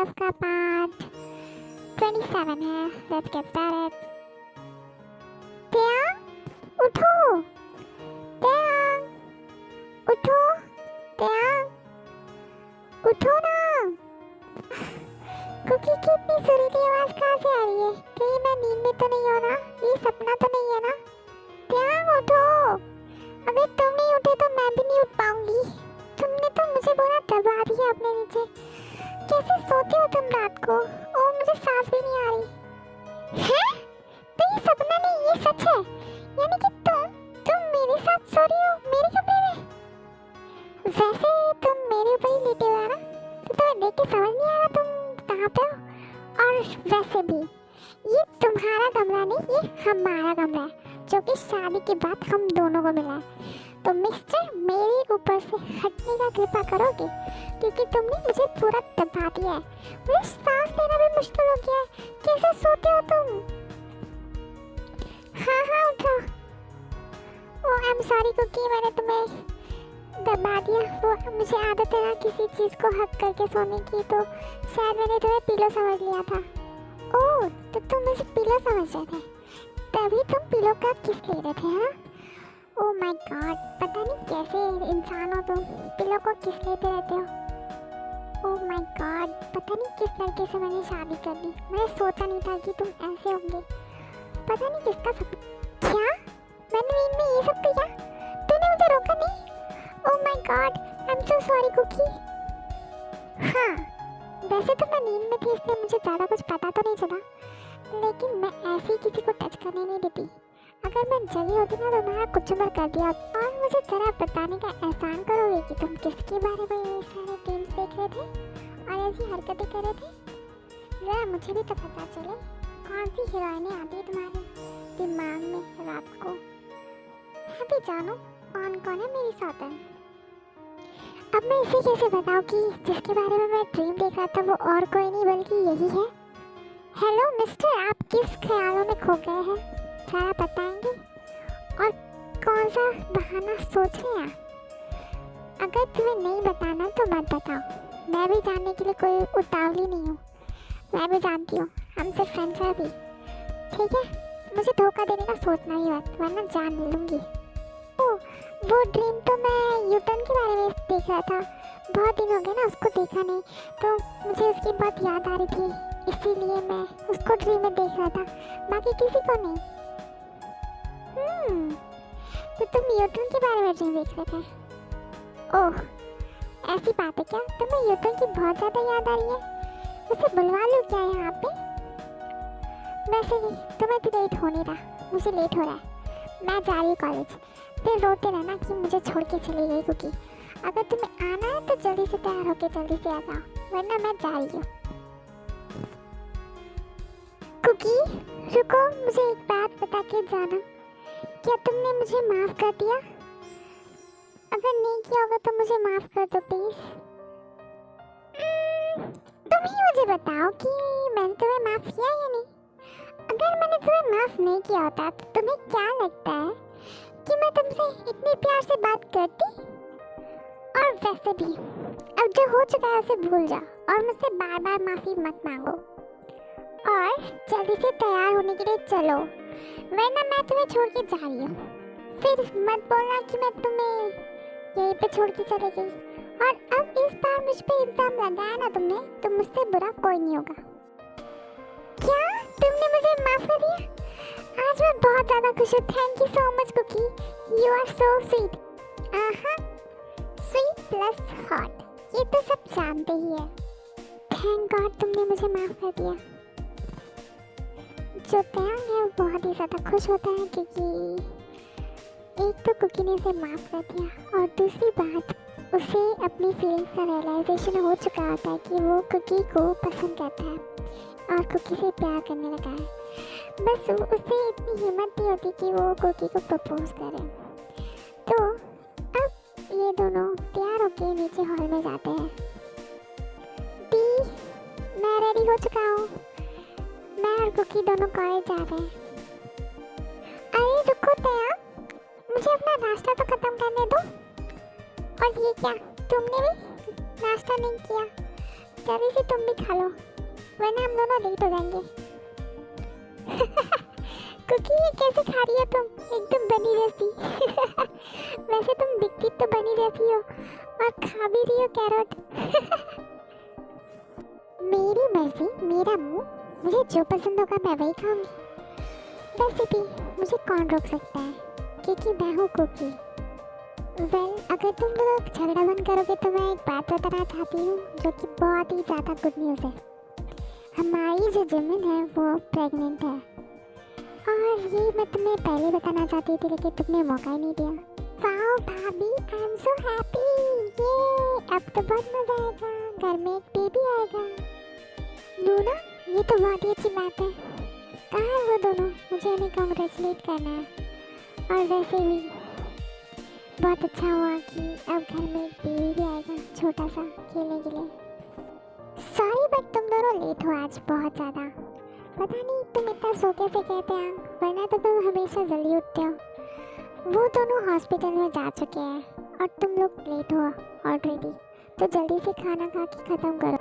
12 का पार्ट 27 है। Let's get started. त्याग उठो, त्याग उठो, त्याग उठो ना। कुकी की इतनी सुरीली आवाज कहाँ से आ रही है? कहीं मैं नींद में तो नहीं हो ना? ये सपना तो नहीं है ना? त्याग उठो, अगर तुम नहीं उठे तो मैं भी नहीं उठ पाऊंगी। तुमने तो मुझे पूरा दबा दिया अपने नीचे। कैसे सोते हो तुम रात को? ओ मुझे सांस भी नहीं आ रही है। तो ये सपना नहीं, ये सच है। यानी कि तुम मेरे साथ सो रही हो मेरे कमरे में। वैसे तुम मेरे ऊपर ही लेटे हुए हो ना, तो तुम्हें देख के समझ नहीं आ रहा तुम कहाँ पे हो। और वैसे भी ये तुम्हारा कमरा नहीं, ये हमारा कमरा है, जो कि शादी के बाद हम दोनों को मिला है। तो मिस्टर मेरे ऊपर से हटने का कृपा करोगे, क्योंकि तुमने मुझे पूरा दबा दिया है। मुझे सांस लेना भी मुश्किल हो गया है। कैसे सोते हो तुम? हाँ उठो। ओ आई एम सॉरी कुकी, मैंने तुम्हें दबा दिया। वो मुझे आदत है ना किसी चीज़ को हक करके सोने की, तो शायद मैंने तुम्हें पिलो समझ लिया था। ओह तो तुम मुझे पिलो समझ रहे थे, तभी तुम पिलो का किस ले रहे थे, है ना? ओह माय गॉड, पता नहीं कैसे इंसान हो तुम, पिलो को किस लेते रहते हो। ओह माय गॉड, पता नहीं किस लड़के से मैंने शादी कर ली। मैंने सोचा नहीं था कि तुम ऐसे होंगे। पता नहीं किसका सपना। क्या मैंने नींद में ये सब किया? तूने मुझे रोका नहीं? Oh my God, I am so sorry cookie. हाँ वैसे तो मैं नींद में थी, इसलिए मुझे ज़्यादा कुछ पता तो नहीं चला, लेकिन मैं ऐसे ही किसी को टच करने नहीं देती। अगर मैं जगी होती ना तो मेरा कुछ उम्र कर दिया। और मुझे जरा बताने का एहसान करोगे कि तुम किसके बारे में ये सारे ड्रीम्स देख रहे थे और ऐसी हरकतें कर रहे थे? जरा मुझे भी तो पता चले, कौन सी हीरोइनें आती है तुम्हारे दिमाग में रात को। मैं भी जानूँ कौन कौन है मेरी सौतन। अब मैं इसे कैसे बताऊँ कि जिसके बारे में मैं ड्रीम देख रहा था वो और कोई नहीं बल्कि यही है। हेलो मिस्टर, आप किस ख्यालों में खो गए हैं, जरा बताएंगे? और कौन सा बहाना सोच रहे हैं? अगर तुम्हें नहीं बताना तो मत बताओ, मैं भी जानने के लिए कोई उतावली नहीं हूँ। मैं भी जानती हूँ हम सिर्फ फ्रेंड्स हैं अभी, ठीक है? मुझे धोखा देने का सोचना ही मत, वरना जान ले लूँगी। ओह वो ड्रीम तो मैं यूटर्न के बारे में देख रहा था। बहुत दिन हो गए ना उसको देखा नहीं, तो मुझे उसकी बहुत याद आ रही थी, इसीलिए मैं उसको ड्रीम में देख रहा था, बाकी किसी को नहीं। तो तुम न्यूटन के बारे में ड्रीम देख रहे थे? ओह ऐसी बात है क्या? तुम्हें न्यूटन की बहुत ज़्यादा याद आ रही है? उसे बुलवा लो क्या यहाँ पे? वैसे भी तुम्हें तो लेट हो नहीं रहा, मुझे लेट हो रहा है। मैं जा रही हूँ कॉलेज, फिर रोते रहना कि मुझे छोड़ के चली गई कुकी। अगर तुम्हें आना है तो जल्दी से तैयार होके जल्दी से आ जाओ, वरना मैं जा रही हूँ। कुकी रुको, मुझे एक बात बता के जाना, क्या तुमने मुझे माफ़ कर दिया? अगर नहीं किया होगा तो मुझे माफ़ कर दो प्लीज़। तुम ही मुझे बताओ कि मैंने तुम्हें माफ़ किया या नहीं। अगर मैंने तुम्हें माफ़ नहीं किया होता तो तुम्हें क्या लगता है कि मैं तुमसे इतने प्यार से बात करती? और वैसे भी अब जो हो चुका है उसे भूल जाओ और मुझसे बार बार माफ़ी मत मांगो, और जल्दी से तैयार होने के लिए चलो, वरना मैं तुम्हें छोड़ के जा रही हूँ। फिर मत बोलना कि मैं तुम्हें यहीं पे छोड़ के चली गई। और अब इस बार मुझ पे इल्जाम लगाया ना तुमने, तो मुझसे बुरा कोई नहीं होगा। क्या तुमने मुझे माफ कर दिया? आज मैं बहुत ज़्यादा खुश हूँ। Thank you so much cookie, you are so sweet. Sweet plus hot, ये तो सब जानते ही है। थैंक गॉड तुमने मुझे माफ कर दिया। जो त्याग है वो बहुत ही ज़्यादा खुश होता है, क्योंकि एक तो कुकी ने उसे माफ़ कर दिया, और दूसरी बात उसे अपनी फीलिंग्स का रियलाइजेशन हो चुका होता है कि वो कुकी को पसंद करता है और कुकी से प्यार करने लगा है। बस उसे इतनी हिम्मत नहीं होती कि वो कुकी को प्रपोज करे। तो अब ये दोनों तैयार होके नीचे हॉल में जाते हैं। दी मैं रेडी हो चुका हूँ, मैं और कुकी दोनों कॉलेज जा रहे हैं। अरे रुको त्याग, मुझे अपना नाश्ता तो खत्म करने दो। और ये क्या, तुमने भी नाश्ता नहीं किया? जल्दी से तुम भी खा लो वरना हम दोनों लेट हो जाएंगे। कुकी ये कैसे खा रही हो तुम, एकदम बनी जैसी। वैसे तुम दिखती तो बनी जैसी हो और खा भी रही हो कैरेट। मेरी मर्जी मेरा मुंह, मुझे जो पसंद होगा मैं वही खाऊंगी। वैसे भी मुझे कौन रोक सकता है क्योंकि मैं हूँ कुकी। वेल अगर तुम लोग झगड़ा बंद करोगे तो मैं एक बात बताना चाहती हूँ जो कि बहुत ही ज़्यादा गुड न्यूज़ है। हमारी जो जिमिन है वो प्रेग्नेंट है और ये मैं तुम्हें पहले बताना चाहती थी लेकिन तुमने मौका ही नहीं दिया। वाओ भाभी, आई एम सो हैप्पी। ये अब तो बहुत मज़ा आएगा, घर में एक बेबी आएगा। लूना, ये तो बहुत ही अच्छी बात है। कहाँ है वो दोनों, मुझे उन्हें कॉन्ग्रेचुलेट करना है। और वैसे भी बहुत अच्छा हुआ कि अब घर में एक बेबी भी आएगा छोटा सा खेलने के लिए। सॉरी बट तुम दोनों लेट हो आज बहुत ज़्यादा। पता नहीं तुम इतना सो कैसे कहते हैं, वरना तो तुम हमेशा जल्दी उठते हो। वो दोनों हॉस्पिटल में जा चुके हैं और तुम लोग लेट हो ऑलरेडी, तो जल्दी से खाना खा के ख़त्म करो।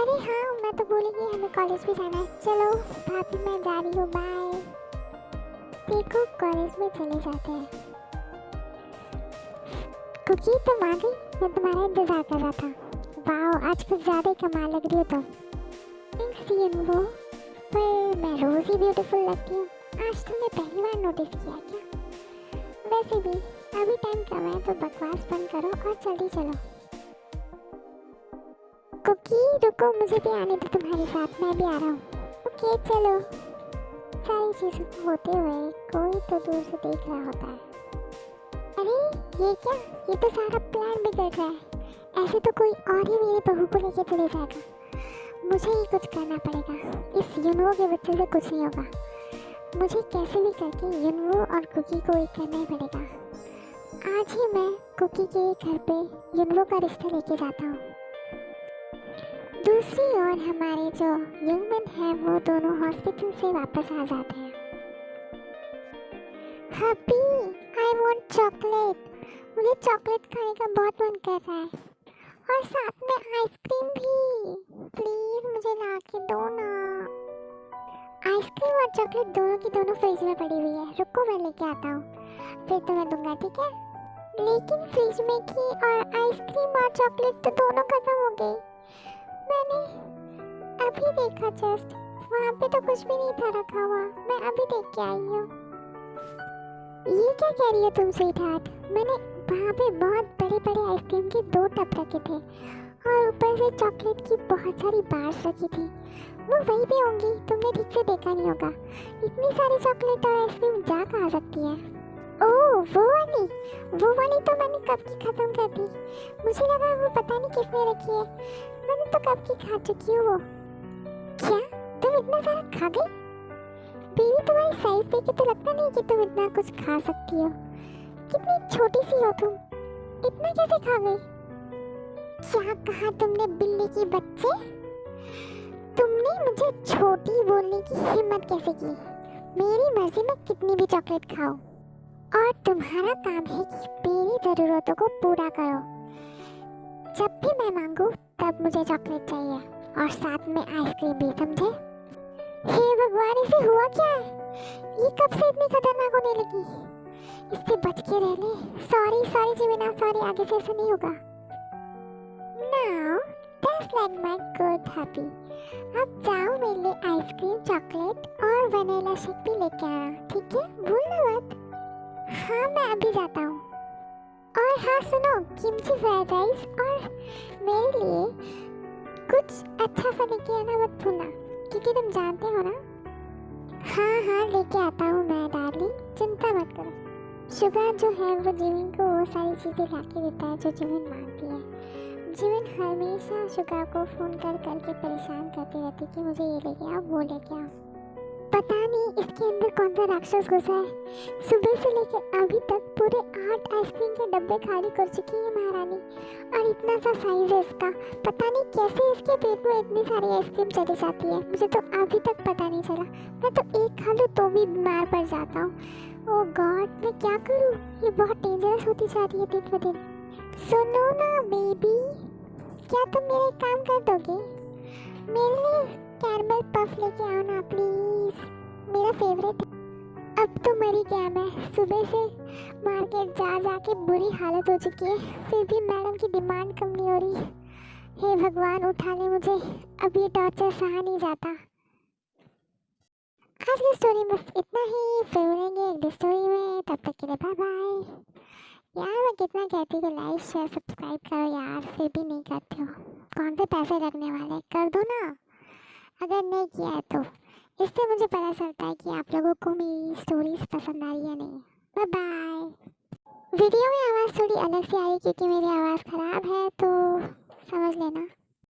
अरे हाँ, मैं तो भूल गई, हमें कॉलेज भी जाना है। चलो भाभी मैं जा रही हूँ, बाय। देखो कॉलेज में चले जाते हैं। कुकी तुम आ गई, मैं तुम्हारा इंतज़ार कर रहा था। वाह आज कुछ ज़्यादा ही कमाल लग रही हो तुम। थैंक्स वो, पर मैं रोज़ ही ब्यूटीफुल लगती हूँ, आज तुमने पहली बार नोटिस किया क्या? वैसे भी अभी टाइम कम है तो बकवास बंद करो और जल्दी चलो। कुकी रुको, मुझे भी आने दो तुम्हारे साथ, मैं भी आ रहा हूँ। ओके चलो। सारी चीज़ों को होते हुए कोई तो दूर से देख रहा होता है। अरे ये क्या, ये तो सारा प्लान बिगड़ रहा है। ऐसे तो कोई और ही मेरी बहू को लेके चले जाएगा। मुझे ही कुछ करना पड़ेगा, इस यूनवो के बच्चे से कुछ नहीं होगा। मुझे कैसे भी करके यूनवो और कुकी को एक करना ही पड़ेगा। आज ही मैं कुकी के घर पे यूनवो का रिश्ता लेके जाता हूँ। दूसरी ओर हमारे जो यंगमैन हैं वो दोनों हॉस्पिटल से वापस आ जाते हैं। Happy, I want chocolate. मुझे चॉकलेट खाने का बहुत मन कर रहा है और साथ में आइसक्रीम भी। प्लीज मुझे ला के दो ना। आइसक्रीम और चॉकलेट दोनों की दोनों फ्रिज में पड़ी हुई है, रुको मैं लेके आता हूँ, फिर तुम्हें दूंगा, ठीक है? लेकिन फ्रिज में की और आइसक्रीम और चॉकलेट तो दोनों खत्म हो गई। मैंने अभी देखा, जस्ट वहाँ पे तो कुछ भी नहीं था रखा हुआ, मैं अभी देख के आई हूँ। ये क्या कह रही हो तुम स्वीट हार्ट? मैंने वहाँ पे बहुत बड़े बड़े आइसक्रीम के 2 टब रखे थे और ऊपर से चॉकलेट की बहुत सारी बार्स रखी थी। वो वहीं पे होंगी, तुमने ठीक से देखा नहीं होगा। इतनी सारी चॉकलेट और आइसक्रीम जा कहाँ सकती है? ओह वो वाली तो मैंने कब की ख़त्म कर दी। मुझे लगा वो पता नहीं किसने रखी है, मैंने तो कब की खा चुकी हूँ वो। क्या तुम इतना सारा खा गई? बेबी तुम्हारी साइज देख के तो लगता नहीं कि तुम इतना कुछ खा सकती हो। कितनी छोटी सी हो तुम, इतना कैसे खा गई? क्या कहा तुमने बिल्ली की बच्चे? तुमने मुझे छोटी बोलने की हिम्मत कैसे की? मेरी मर्जी में कितनी भी चॉकलेट खाओ और तुम्हारा काम है कि मेरी ज़रूरतों को पूरा करो। जब भी मैं मांगू तब मुझे चॉकलेट चाहिए और साथ में आइसक्रीम भी, समझे? हे भगवान, इसे हुआ क्या है? ये कब से इतनी खतरनाक होने लगी? इससे बच के रह ले। सॉरी जिमिना, सॉरी, आगे से ऐसा नहीं होगा। Now that's like my good happy। अब जाओ मेरे लिए आइसक्रीम, चॉकलेट और वनीला शेक भी लेके आना, ठीक है? भूलना मत। हाँ मैं अभी जाता हूँ। और हाँ सुनो, किमची फ्राइड राइस और मेरे लिए कुछ अच्छा सा लेके आना मत भूलना, क्योंकि तुम जानते हो ना। हाँ लेके आता हूँ मैं डार्लिंग, चिंता मत करो। शुगर जो है वो जिमिन को वो सारी चीज़ें ला के देता है जो जिमिन मांगती है। जिमिन हमेशा शुगर को फ़ोन करके परेशान करती रहती कि मुझे ये लेके आओ, वो लेके आओ। पता नहीं इसके अंदर कौन सा राक्षस घुसा है। सुबह से लेकर अभी तक पूरे 8 आइसक्रीम के डब्बे खाली कर चुकी है महारानी, और इतना सा साइज है इसका। पता नहीं कैसे इसके पेट में इतनी सारी आइसक्रीम चली जाती है, मुझे तो अभी तक पता नहीं चला। मैं तो एक खा लूँ तो भी बीमार पड़ जाता हूँ। ओह गॉड, मैं क्या करूँ? ये बहुत डेंजरस होती जा रही है दिन ब दिन। सुनो ना बेबी, क्या तुम मेरा काम कर दोगे? मेरे लिए कैरमल पफ लेके आओ ना प्लीज, मेरा फेवरेट है। अब तो मरी गया मैं, सुबह से मार्केट जा जा के बुरी हालत हो चुकी है, फिर भी मैडम की डिमांड कम नहीं हो रही। हे भगवान उठा ले मुझे, अब ये टॉर्चर सहा नहीं जाता। आज की स्टोरी बस इतना ही, फिर मिलेंगे एक स्टोरी में, तब तक के लिए बाय बाय। यार मैं कितना कहती हूँ लाइक शेयर सब्सक्राइब करो यार, फिर भी नहीं करते हो। कौन से पैसे लगने वाले, कर दो ना अगर नहीं किया है तो। इससे मुझे पता चलता है कि आप लोगों को मेरी स्टोरीज पसंद आ रही है नहीं। Bye bye. वीडियो में आवाज़ थोड़ी अलग से आ रही क्योंकि मेरी आवाज़ ख़राब है, तो समझ लेना।